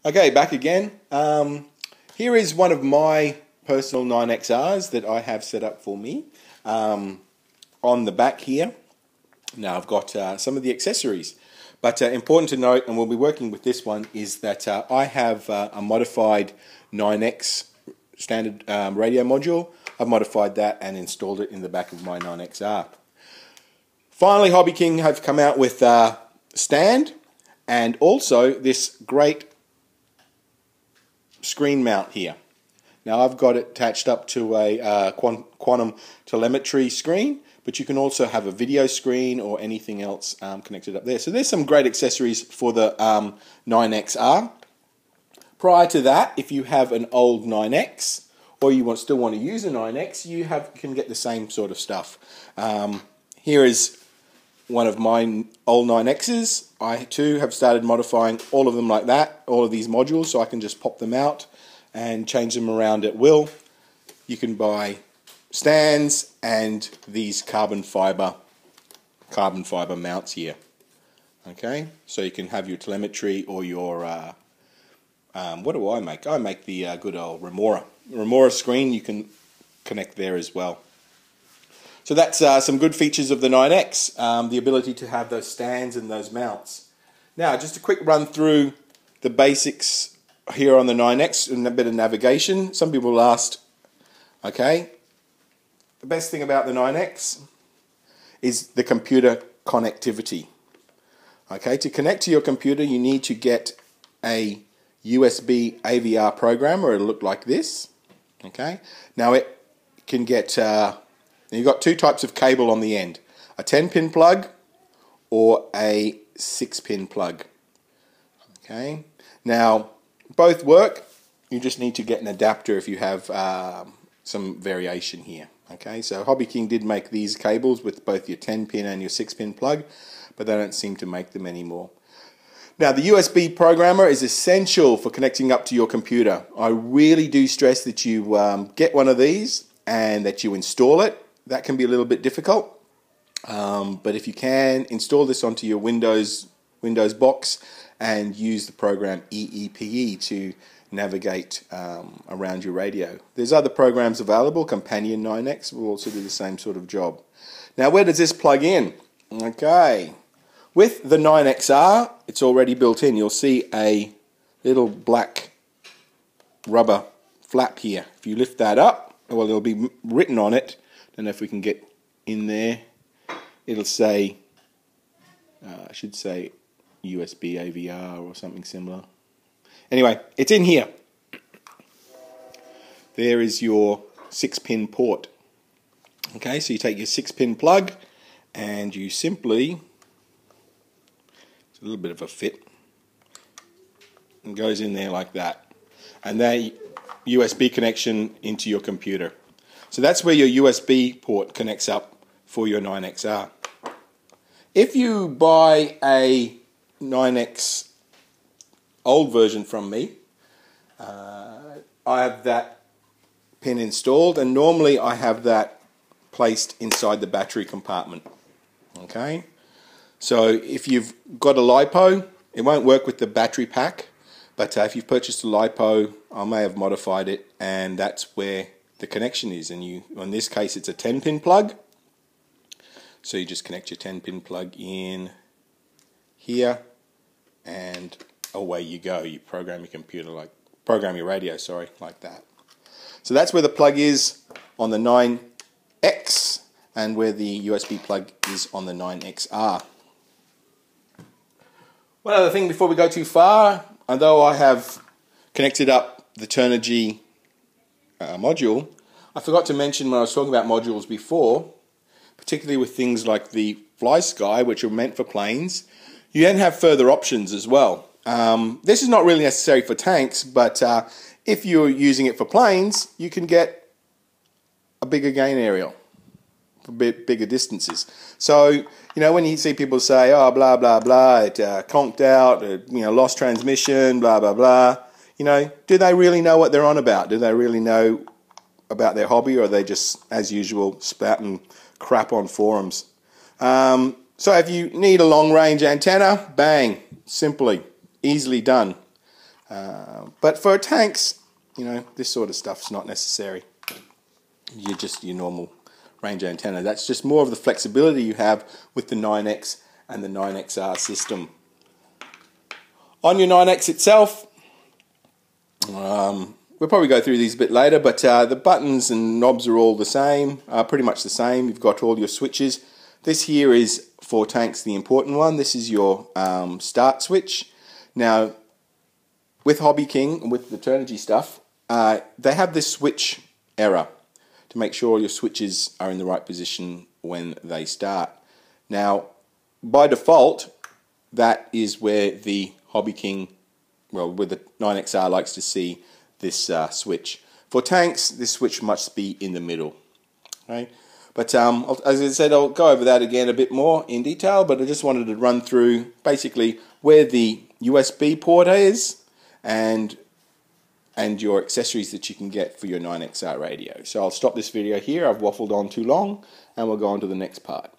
Okay, back again. Here is one of my personal 9XRs that I have set up for me. On the back here, now I've got some of the accessories. But important to note, and we'll be working with this one, is that I have a modified 9X standard radio module. I've modified that and installed it in the back of my 9XR. Finally, Hobby King have come out with a stand and also this great screen mount here. Now I've got it attached up to a quantum telemetry screen, but you can also have a video screen or anything else connected up there. So there's some great accessories for the 9XR. Prior to that, if you have an old 9X or you still want to use a 9X, you can get the same sort of stuff. Here is one of my old 9Xs. I too have started modifying all of them like that, all of these modules, so I can just pop them out and change them around at will. You can buy stands and these carbon fiber mounts here. Okay, so you can have your telemetry or your what do I make? I make the good old Remora screen. You can connect there as well. So that's some good features of the 9X, the ability to have those stands and those mounts. Now, just a quick run through the basics here on the 9X and a bit of navigation. Some people asked, okay, the best thing about the 9X is the computer connectivity. Okay, to connect to your computer, you need to get a USB AVR programmer. It'll look like this. Okay, now it can get you've got two types of cable on the end, a 10-pin plug or a 6-pin plug. Okay, now both work. You just need to get an adapter if you have some variation here. Okay, so Hobby King did make these cables with both your 10-pin and your 6-pin plug, but they don't seem to make them anymore. Now, the USB programmer is essential for connecting up to your computer. I really do stress that you get one of these and that you install it. That can be a little bit difficult, but if you can, install this onto your Windows box and use the program EEPE to navigate around your radio. There's other programs available. Companion 9X will also do the same sort of job. Now, where does this plug in? Okay, with the 9XR, it's already built in. You'll see a little black rubber flap here. If you lift that up, well, it'll be written on it. Don't know if we can get in there. It'll say, I should say USB AVR or something similar. Anyway, it's in here. There is your 6-pin port. Okay, so you take your 6-pin plug and you simply, it's a little bit of a fit, and goes in there like that. And that USB connection into your computer. So that's where your USB port connects up for your 9XR. If you buy a 9X old version from me, I have that pin installed, and normally I have that placed inside the battery compartment. Okay, so if you've got a LiPo, it won't work with the battery pack, but if you've purchased a LiPo, I may have modified it, and that's where the connection is. And in this case, it's a 10-pin plug, so you just connect your 10-pin plug in here, and away you go. You program your radio, like that. So that's where the plug is on the 9X and where the USB plug is on the 9XR. One other thing before we go too far, although I have connected up the Turnigy module, I forgot to mention when I was talking about modules before, particularly with things like the FlySky, which are meant for planes, you then have further options as well. This is not really necessary for tanks, but if you're using it for planes, you can get a bigger gain aerial for bigger distances. So, you know, when you see people say, oh, blah, blah, blah, it conked out, lost transmission, blah, blah, blah, you know, do they really know what they're on about? Do they really know about their hobby, or are they just, as usual, spouting crap on forums? So if you need a long-range antenna, bang, simply, easily done. But for tanks, you know, this sort of stuff's not necessary. You're just your normal range antenna. That's just more of the flexibility you have with the 9X and the 9XR system. On your 9X itself, we'll probably go through these a bit later, but the buttons and knobs are all the same, pretty much the same. You've got all your switches. This here is, for tanks, the important one. This is your start switch. Now, with Hobby King and with the Turnigy stuff, they have this switch error to make sure your switches are in the right position when they start. Now, by default, that is where the Hobby King, well, where the 9XR likes to see this switch. For tanks, this switch must be in the middle. Okay? But as I said, I'll go over that again a bit more in detail, but I just wanted to run through basically where the USB port is and your accessories that you can get for your 9XR radio. So I'll stop this video here. I've waffled on too long, and we'll go on to the next part.